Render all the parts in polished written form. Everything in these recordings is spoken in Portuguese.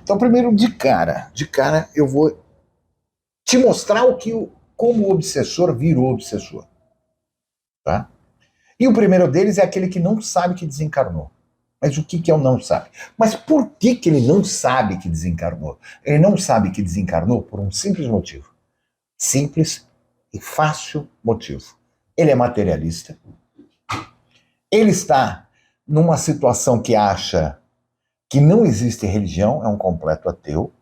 Então, primeiro, de cara, eu vou te mostrar como o obsessor virou obsessor. Tá? E o primeiro deles é aquele que não sabe que desencarnou. Mas o que é o não sabe? Mas por que ele não sabe que desencarnou? Ele não sabe que desencarnou por um simples motivo. Simples e fácil motivo. Ele é materialista. Ele está numa situação que acha que não existe religião, é um completo ateu.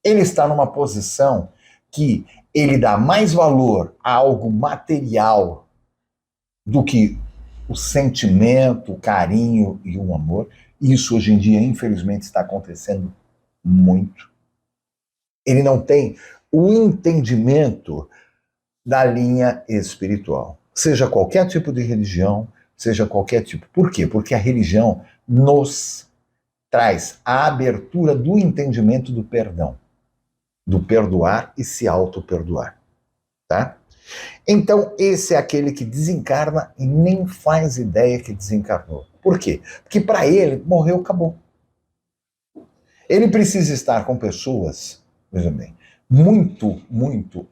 Ele está numa posição que ele dá mais valor a algo material do que o sentimento, o carinho e o amor. Isso hoje em dia, infelizmente, está acontecendo muito. Ele não tem o entendimento da linha espiritual. Seja qualquer tipo de religião, seja qualquer tipo. Por quê? Porque a religião nos traz a abertura do entendimento do perdão, do perdoar e se auto-perdoar. Tá? Então, esse é aquele que desencarna e nem faz ideia que desencarnou. Por quê? Porque para ele, morreu, acabou. Ele precisa estar com pessoas, veja bem, muito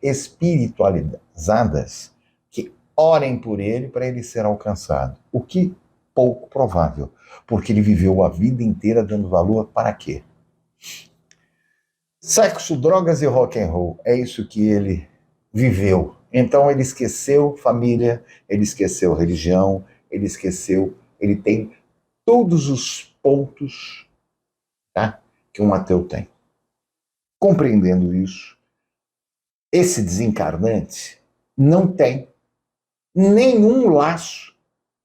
espiritualizadas que orem por ele para ele ser alcançado. O que pouco provável, porque ele viveu a vida inteira dando valor para quê? Sexo, drogas e rock and roll, é isso que ele viveu. Então ele esqueceu família, ele esqueceu religião, ele tem todos os pontos, tá, que um ateu tem. Compreendendo isso, esse desencarnante não tem nenhum laço,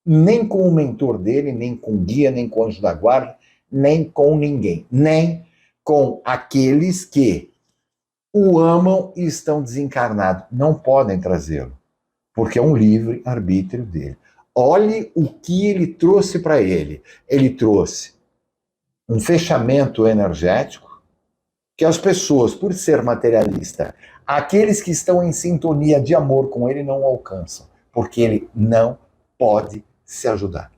nem com o mentor dele, nem com o guia, nem com o anjo da guarda, nem com ninguém, nem com aqueles que o amam e estão desencarnados. Não podem trazê-lo, porque é um livre arbítrio dele. Olhe o que ele trouxe para ele. Ele trouxe um fechamento energético que as pessoas, por ser materialista, aqueles que estão em sintonia de amor com ele não alcançam, porque ele não pode se ajudar.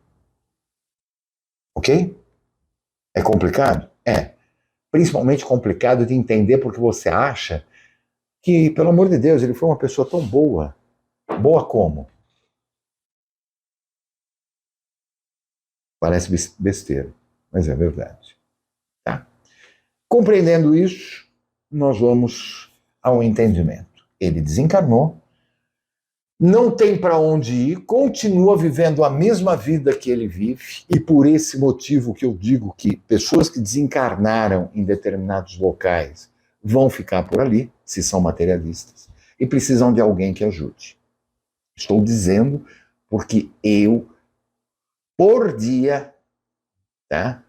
Ok? É complicado? É. Principalmente complicado de entender porque você acha que, pelo amor de Deus, ele foi uma pessoa tão boa. Boa como? Parece besteira, mas é verdade. Tá? Compreendendo isso, nós vamos ao entendimento. Ele desencarnou, não tem para onde ir, continua vivendo a mesma vida que ele vive, e por esse motivo que eu digo que pessoas que desencarnaram em determinados locais vão ficar por ali, se são materialistas, e precisam de alguém que ajude. Estou dizendo porque eu, por dia, tá,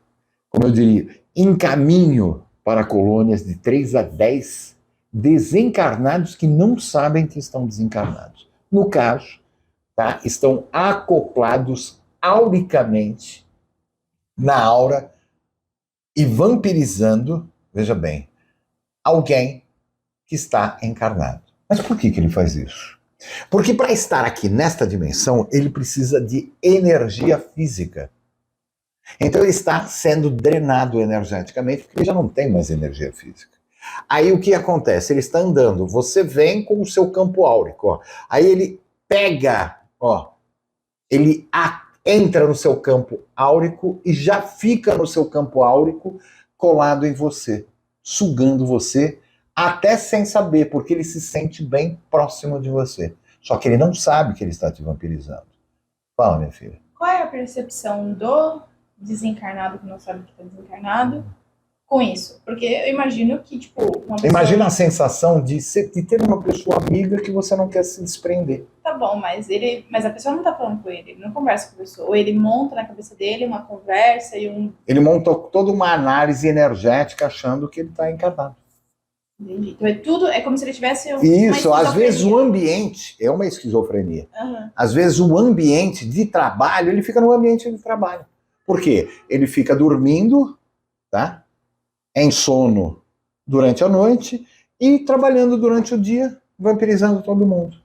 como eu diria, encaminho para colônias de 3 a 10 desencarnados que não sabem que estão desencarnados. No caso, tá, estão acoplados auricamente na aura e vampirizando, veja bem, alguém que está encarnado. Mas por que ele faz isso? Porque para estar aqui nesta dimensão, ele precisa de energia física. Então ele está sendo drenado energeticamente, porque ele já não tem mais energia física. Aí o que acontece? Ele está andando, você vem com o seu campo áurico, ó. Aí ele pega, ó, ele entra no seu campo áurico e já fica no seu campo áurico colado em você, sugando você, até sem saber, porque ele se sente bem próximo de você. Só que ele não sabe que ele está te vampirizando. Fala, minha filha. Qual é a percepção do desencarnado que não sabe que está desencarnado com isso? Porque eu imagino que, tipo, uma pessoa... Imagina a sensação de ter uma pessoa amiga que você não quer se desprender. Tá bom, mas a pessoa não tá falando com ele não conversa com a pessoa. Ou ele monta na cabeça dele uma conversa e um... Ele monta toda uma análise energética achando que ele está encarnado. Entendi. Então é como se ele tivesse isso, às vezes o ambiente é uma esquizofrenia. Uhum. Às vezes o ambiente de trabalho, ele fica no ambiente de trabalho. Por quê? Ele fica dormindo, tá? Em sono durante a noite e trabalhando durante o dia, vampirizando todo mundo.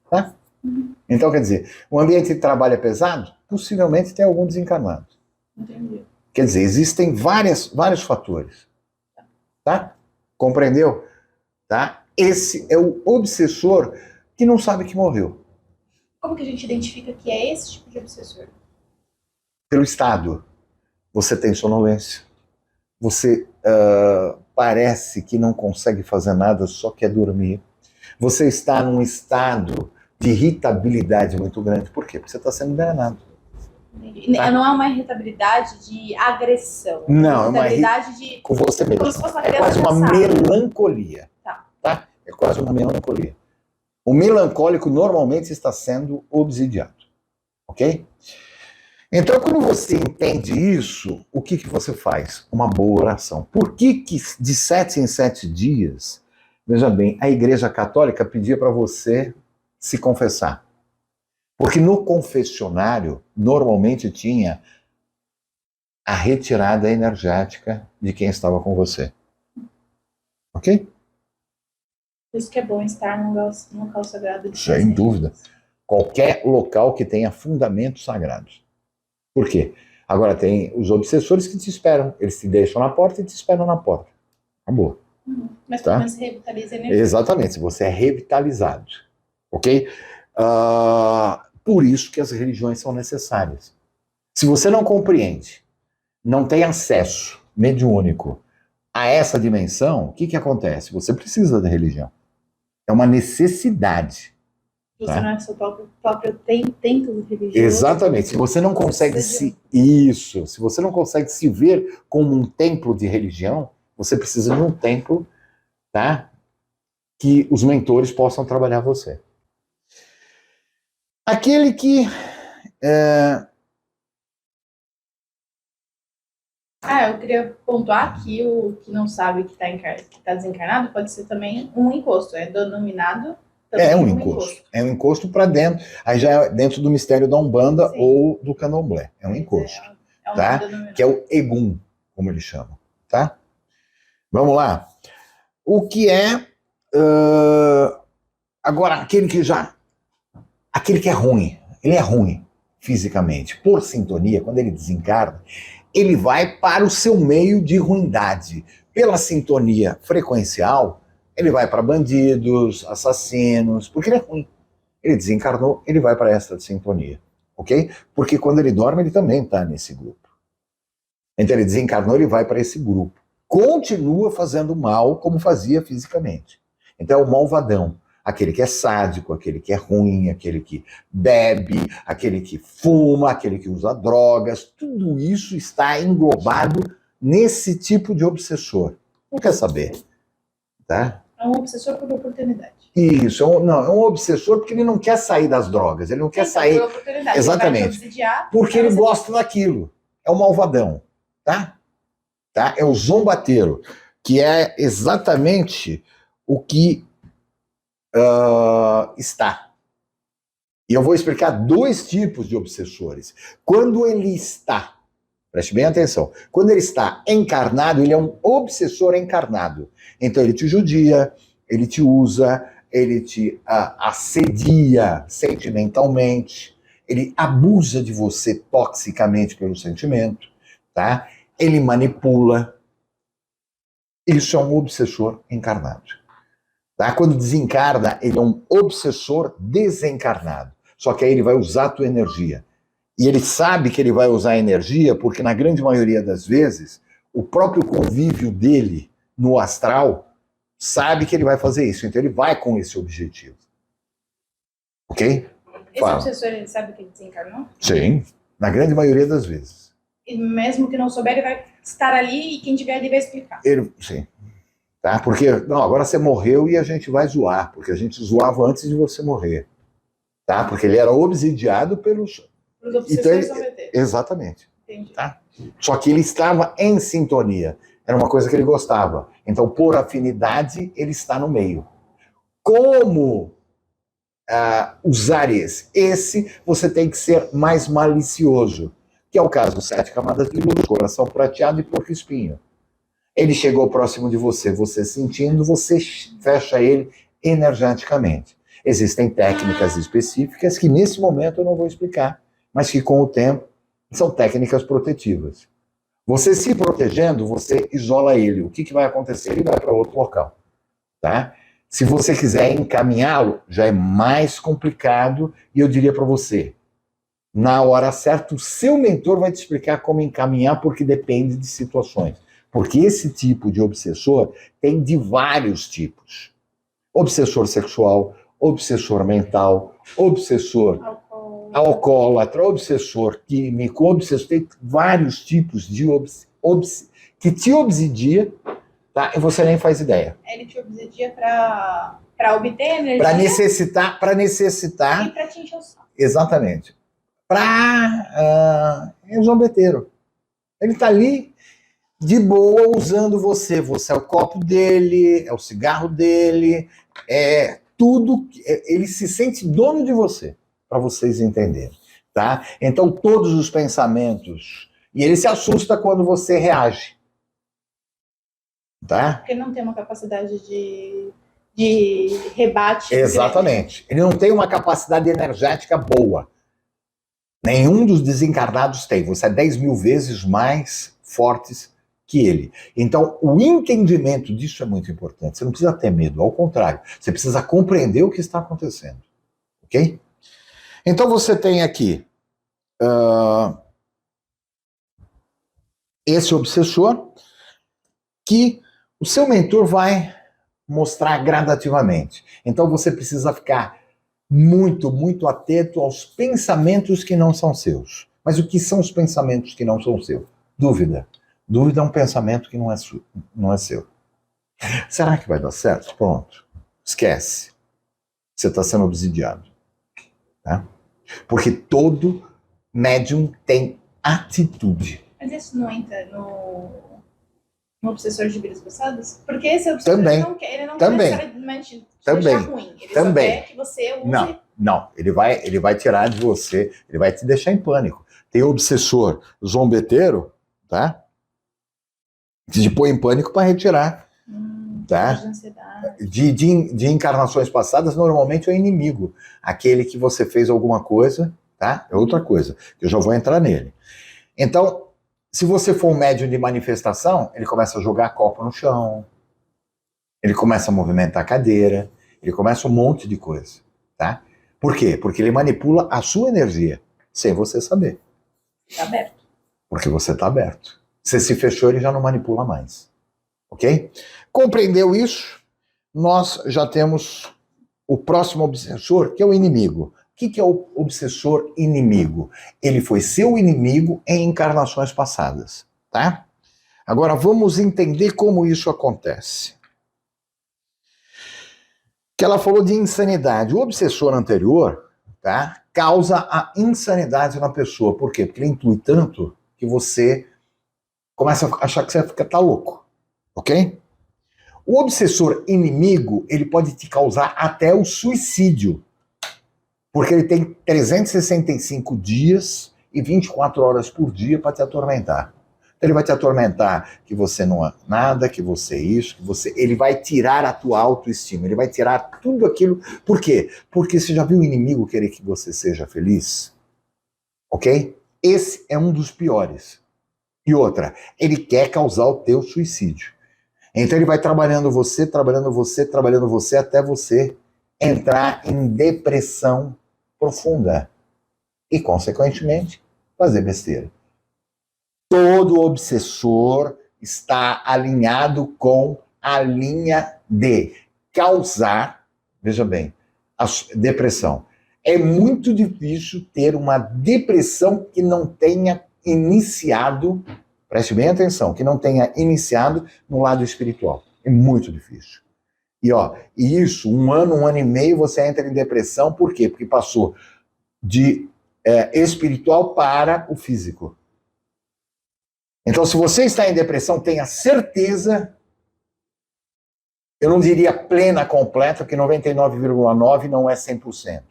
Tá? Então, quer dizer, o ambiente de trabalho é pesado? Possivelmente tem algum desencarnado. Entendi. Quer dizer, existem vários fatores. Tá? Compreendeu? Tá? Esse é o obsessor que não sabe que morreu. Como que a gente identifica que é esse tipo de obsessor? Pelo estado. Você tem sonolência. Você parece que não consegue fazer nada, só quer dormir. Você está num estado de irritabilidade muito grande. Por quê? Porque você está sendo enganado. Tá? Não é uma irritabilidade de agressão. Não, é uma irritabilidade de... com você mesmo. Como se fosse uma é quase uma melancolia. Tá? É quase uma melancolia. O melancólico normalmente está sendo obsidiado. Ok? Então, quando você entende isso, o que você faz? Uma boa oração. Por que de 7 em 7 dias, veja bem, a Igreja Católica pedia para você se confessar? Porque no confessionário, normalmente tinha a retirada energética de quem estava com você. Ok? Por isso que é bom estar num local sagrado. Sem dúvida. Qualquer local que tenha fundamentos sagrados. Por quê? Agora tem os obsessores que te esperam. Eles te deixam na porta e te esperam na porta. Acabou. Mas pelo menos revitaliza a energia. Exatamente, você é revitalizado. Ok? Por isso que as religiões são necessárias. Se você não compreende, não tem acesso mediúnico a essa dimensão, o que acontece? Você precisa da religião. É uma necessidade. Você não é seu próprio templo religioso. Exatamente. Se você não consegue se você não consegue se ver como um templo de religião, você precisa de um templo, tá? Que os mentores possam trabalhar você. Aquele que eu queria pontuar que o que não sabe que está desencarnado pode ser também um encosto. É denominado também um encosto. É um encosto para dentro. Aí já é dentro do mistério da Umbanda. Sim. Ou do Candomblé. É um encosto. Tá? Que é o Egum, como eles chamam. Tá? Vamos lá. O que é... agora, aquele que é ruim. Ele é ruim fisicamente. Por sintonia, quando ele desencarna, ele vai para o seu meio de ruindade. Pela sintonia frequencial, ele vai para bandidos, assassinos, porque ele é ruim. Ele desencarnou, ele vai para essa sintonia, ok? Porque quando ele dorme, ele também está nesse grupo. Então ele desencarnou, ele vai para esse grupo. Continua fazendo mal como fazia fisicamente. Então é o malvadão. Aquele que é sádico, aquele que é ruim, aquele que bebe, aquele que fuma, aquele que usa drogas, tudo isso está englobado nesse tipo de obsessor. Não quer saber, tá? É um obsessor por oportunidade. Isso, é um obsessor porque ele não quer sair das drogas, ele não quer sair... Por oportunidade. Exatamente, porque ele gosta daquilo. É o malvadão, tá? É o zombateiro, que é exatamente o que... está. E eu vou explicar 2 tipos de obsessores. Quando ele está, preste bem atenção, quando ele está encarnado, ele é um obsessor encarnado. Então ele te judia, ele te usa, ele te assedia sentimentalmente, ele abusa de você toxicamente pelo sentimento, tá? Ele manipula. Isso é um obsessor encarnado. Tá? Quando desencarna, ele é um obsessor desencarnado. Só que aí ele vai usar a tua energia. E ele sabe que ele vai usar a energia porque, na grande maioria das vezes, o próprio convívio dele no astral sabe que ele vai fazer isso. Então ele vai com esse objetivo. Ok? Esse obsessor, ele sabe que ele desencarnou? Sim, na grande maioria das vezes. E mesmo que não souber, ele vai estar ali e quem tiver ali vai explicar. Sim. Tá? Porque, não, agora você morreu e a gente vai zoar, porque a gente zoava antes de você morrer. Tá? Porque ele era obsidiado pelos... Os obsessores sombreteiros. Exatamente. Entendi. Tá? Só que ele estava em sintonia. Era uma coisa que ele gostava. Então, por afinidade, ele está no meio. Como usar esse? Esse você tem que ser mais malicioso, que é o caso dos 7 camadas de luz, coração prateado e porco espinho. Ele chegou próximo de você, você sentindo, você fecha ele energeticamente. Existem técnicas específicas que nesse momento eu não vou explicar, mas que com o tempo são técnicas protetivas. Você se protegendo, você isola ele. O que vai acontecer? Ele vai para outro local. Tá? Se você quiser encaminhá-lo, já é mais complicado. E eu diria para você, na hora certa, o seu mentor vai te explicar como encaminhar, porque depende de situações. Porque esse tipo de obsessor tem de vários tipos. Obsessor sexual, obsessor mental, obsessor alcoólatra, obsessor químico, obsessor, tem vários tipos de que te obsidia, tá? E você nem faz ideia. Ele te obsidia para obter energia. Para necessitar. E para te encher o saco. Exatamente. É um zombeteiro. Ele tá ali de boa usando você. Você é o copo dele, é o cigarro dele, é tudo. Ele se sente dono de você, para vocês entenderem, tá? Então todos os pensamentos, e ele se assusta quando você reage, tá? Porque não tem uma capacidade de rebate. Exatamente. Ele não tem uma capacidade energética boa. Nenhum dos desencarnados tem. Você é 10 mil vezes mais fortes que ele. Então, o entendimento disso é muito importante. Você não precisa ter medo, ao contrário. Você precisa compreender o que está acontecendo. Ok? Então, você tem aqui esse obsessor que o seu mentor vai mostrar gradativamente. Então, você precisa ficar muito, muito atento aos pensamentos que não são seus. Mas o que são os pensamentos que não são seus? Dúvida. Dúvida é um pensamento que não é seu. Será que vai dar certo? Pronto. Esquece. Você está sendo obsidiado. Tá? Porque todo médium tem atitude. Mas isso não entra no obsessor de vidas passadas? Porque esse obsessor também. Ele não também. quer necessariamente também. deixar ruim. Ele também. só quer que você use... Não. Ele vai tirar de você, ele vai te deixar em pânico. Tem obsessor zombeteiro, tá? Que te põe em pânico para retirar. Tá? De ansiedade. De encarnações passadas, normalmente é o inimigo. Aquele que você fez alguma coisa, tá? É outra coisa. Eu já vou entrar nele. Então, se você for um médium de manifestação, ele começa a jogar copo no chão, ele começa a movimentar a cadeira, ele começa um monte de coisa, tá? Por quê? Porque ele manipula a sua energia, sem você saber. Está aberto. Porque você está aberto. Você se fechou, ele já não manipula mais. Ok? Compreendeu isso? Nós já temos o próximo obsessor, que é o inimigo. O que é o obsessor inimigo? Ele foi seu inimigo em encarnações passadas, tá? Agora vamos entender como isso acontece. Que ela falou de insanidade. O obsessor anterior, tá, causa a insanidade na pessoa. Por quê? Porque ele intui tanto que você começa a achar que você tá louco, ok? O obsessor inimigo, ele pode te causar até o suicídio. Porque ele tem 365 dias e 24 horas por dia para te atormentar. Então ele vai te atormentar que você não é nada, que você é isso, que você... Ele vai tirar a tua autoestima, ele vai tirar tudo aquilo. Por quê? Porque você já viu o inimigo querer que você seja feliz? Ok? Esse é um dos piores. E outra, ele quer causar o teu suicídio. Então ele vai trabalhando você, até você entrar em depressão profunda. E, consequentemente, fazer besteira. Todo obsessor está alinhado com a linha de causar, veja bem, a depressão. É muito difícil ter uma depressão que não tenha iniciado, preste bem atenção, que não tenha iniciado no lado espiritual. É muito difícil. E isso, um ano e meio, você entra em depressão, por quê? Porque passou de espiritual para o físico. Então, se você está em depressão, tenha certeza, eu não diria plena, completa, porque 99,9% não é 100%,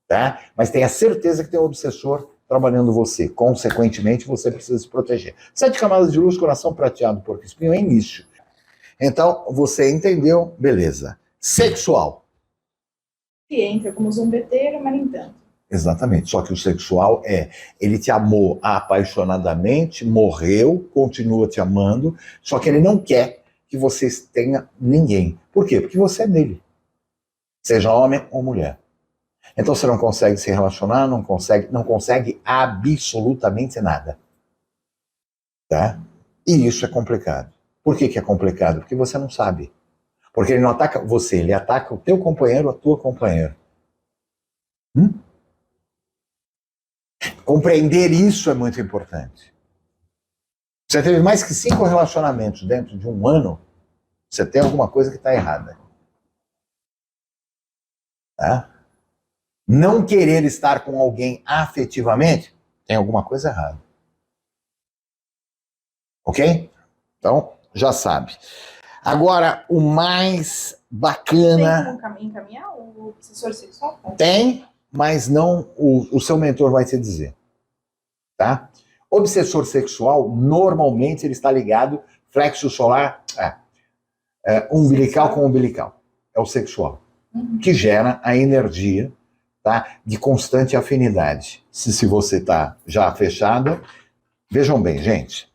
tá? Mas tenha certeza que tem um obsessor trabalhando você. Consequentemente, você precisa se proteger. 7 camadas de luz, coração prateado, porco espinho, é início. Então, você entendeu? Beleza. Sexual. Que entra como zombeteiro, mas nem tanto. Exatamente. Só que o sexual ele te amou apaixonadamente, morreu, continua te amando, só que ele não quer que você tenha ninguém. Por quê? Porque você é dele. Seja homem ou mulher. Então você não consegue se relacionar, não consegue absolutamente nada. Tá? E isso é complicado. Por que é complicado? Porque você não sabe. Porque ele não ataca você, ele ataca o teu companheiro, a tua companheira. Compreender isso é muito importante. Você teve mais que 5 relacionamentos dentro de um ano, você tem alguma coisa que está errada. Tá? Não querer estar com alguém afetivamente, tem alguma coisa errada. Ok? Então, já sabe. Agora, o mais bacana... Tem como encaminhar o obsessor sexual? Tem, mas não o seu mentor vai te dizer. Tá? Obsessor sexual, normalmente ele está ligado flexo solar, umbilical com umbilical. É o sexual. Que gera a energia, tá, de constante afinidade. Se você está já fechado, vejam bem, gente.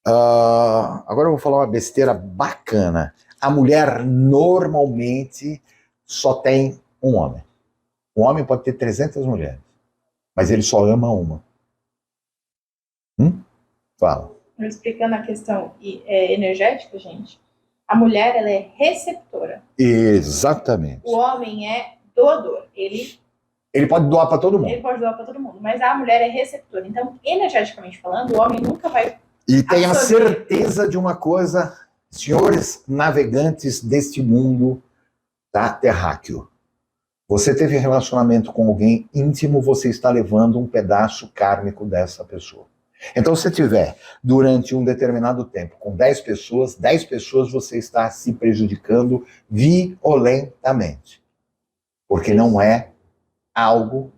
Agora eu vou falar uma besteira bacana. A mulher normalmente só tem um homem. Um homem pode ter 300 mulheres, mas ele só ama uma. Fala. Explicando a questão energética, gente, a mulher ela é receptora. Exatamente. O homem é doador. Ele pode doar para todo mundo. Ele pode doar para todo mundo, mas a mulher é receptora. Então, energeticamente falando, o homem nunca vai... E tenha certeza de uma coisa, senhores navegantes deste mundo, tá, terráqueo. Você teve relacionamento com alguém íntimo, você está levando um pedaço kármico dessa pessoa. Então, se tiver, durante um determinado tempo, com 10 pessoas você está se prejudicando violentamente. Porque não é algo,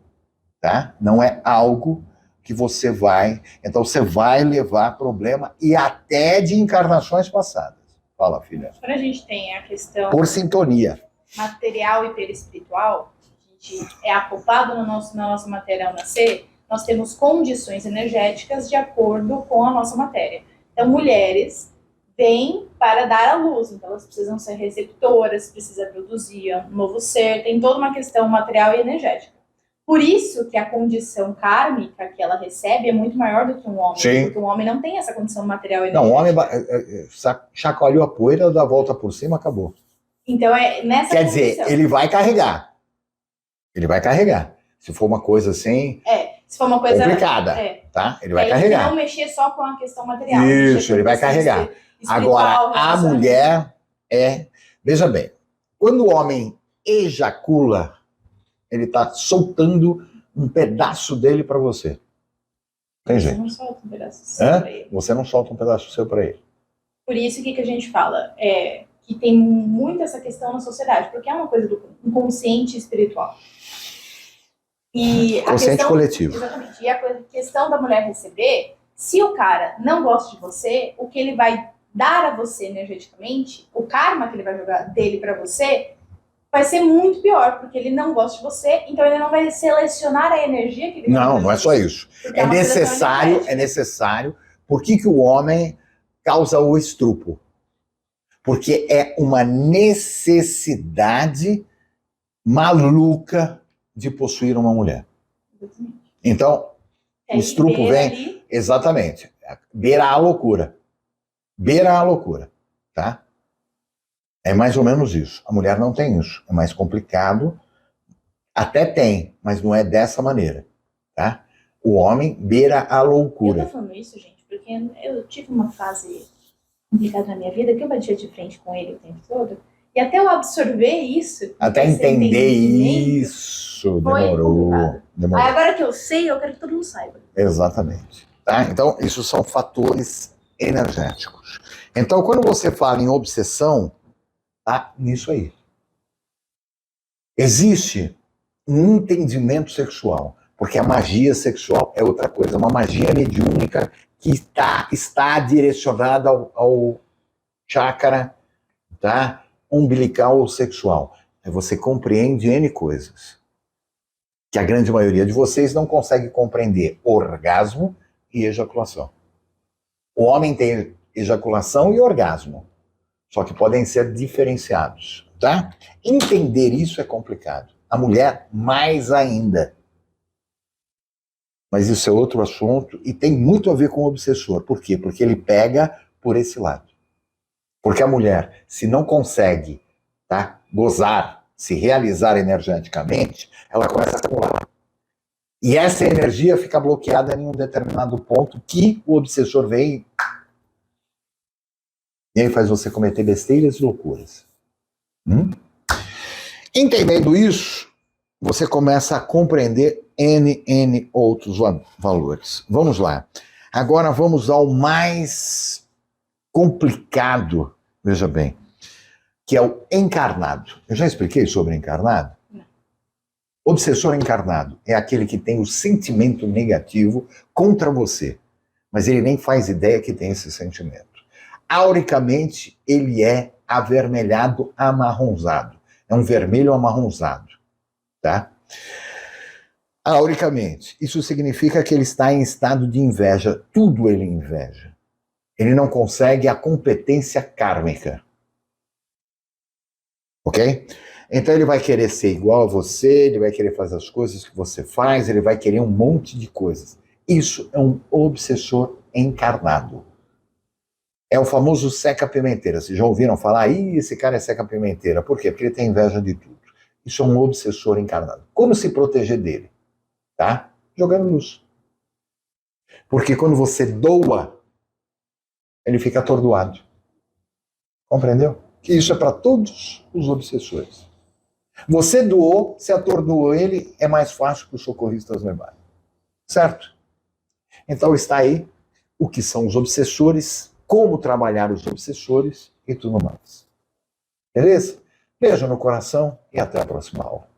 tá? Não é algo que você vai... Então, você vai levar problema e até de encarnações passadas. Fala, filha. Quando a gente tem a questão... Por sintonia. Material e perispiritual, a gente é acoplado na nossa matéria ao nascer, nós temos condições energéticas de acordo com a nossa matéria. Então, mulheres vêm para dar à luz, então elas precisam ser receptoras, precisam produzir um novo ser, tem toda uma questão material e energética. Por isso que a condição kármica que ela recebe é muito maior do que um homem, Sim. porque um homem não tem essa condição material e energética. Não, o homem chacoalhou a poeira, dá a volta por cima, acabou. Então, é nessa Quer condição. dizer, ele vai carregar. Ele vai carregar. Se for uma coisa assim... se for uma coisa complicada, tá? Ele vai carregar. Não mexer só com a questão material. Isso, ele vai carregar. Agora, a mulher Veja bem, quando o homem ejacula, ele está soltando um pedaço dele para você. Tem jeito. Você não solta um pedaço seu para ele. Você não solta um pedaço seu para ele. Por isso que a gente fala que tem muito essa questão na sociedade, porque é uma coisa do inconsciente espiritual. E consciente coletivo. Exatamente. E a questão da mulher receber, se o cara não gosta de você, o que ele vai dar a você energeticamente, o karma que ele vai jogar dele para você, vai ser muito pior, porque ele não gosta de você, então ele não vai selecionar a energia que ele vai Não é só isso. É necessário. Por que o homem causa o estrupo? Porque é uma necessidade maluca de possuir uma mulher. Então, o estrupo vem... Ali. Exatamente. Beira a loucura. Beira a loucura, tá? É mais ou menos isso. A mulher não tem isso. É mais complicado. Até tem, mas não é dessa maneira, tá? O homem beira a loucura. Eu tô falando isso, gente, porque eu tive uma fase complicada na minha vida que eu batia de frente com ele o tempo todo. E até eu absorver isso... Até entender isso, demorou. Aí agora que eu sei, eu quero que todo mundo saiba. Exatamente. Tá? Então, isso são fatores energéticos. Então, quando você fala em obsessão, tá nisso aí. Existe um entendimento sexual, porque a magia sexual é outra coisa, uma magia mediúnica que está direcionada ao chakra, tá? Umbilical ou sexual. Aí você compreende N coisas. que a grande maioria de vocês não consegue compreender orgasmo e ejaculação. O homem tem ejaculação e orgasmo, só que podem ser diferenciados, tá? Entender isso é complicado. A mulher, mais ainda. Mas isso é outro assunto e tem muito a ver com o obsessor. Por quê? Porque ele pega por esse lado. Porque a mulher, se não consegue, tá, gozar, se realizar energeticamente, ela começa a acumular. E essa energia fica bloqueada em um determinado ponto que o obsessor vem e aí faz você cometer besteiras e loucuras. Entendendo isso, você começa a compreender N outros valores. Vamos lá. Agora vamos ao mais complicado, veja bem, que é o encarnado. Eu já expliquei sobre encarnado? Não. Obsessor encarnado é aquele que tem o sentimento negativo contra você, mas ele nem faz ideia que tem esse sentimento. Auricamente, ele é avermelhado amarronzado. É um vermelho amarronzado, tá? Auricamente, isso significa que ele está em estado de inveja. Tudo ele inveja. Ele não consegue a competência kármica. Ok? Então ele vai querer ser igual a você, ele vai querer fazer as coisas que você faz, ele vai querer um monte de coisas. Isso é um obsessor encarnado. É o famoso seca-pimenteira. Vocês já ouviram falar? Ih, esse cara é seca-pimenteira. Por quê? Porque ele tem inveja de tudo. Isso é um obsessor encarnado. Como se proteger dele? Tá? Jogando luz. Porque quando você doa, ele fica atordoado. Compreendeu? Que isso é para todos os obsessores. Você doou, se atordoou ele, é mais fácil para os socorristas levarem. Certo? Então está aí o que são os obsessores, como trabalhar os obsessores e tudo mais. Beleza? Beijo no coração e até a próxima aula.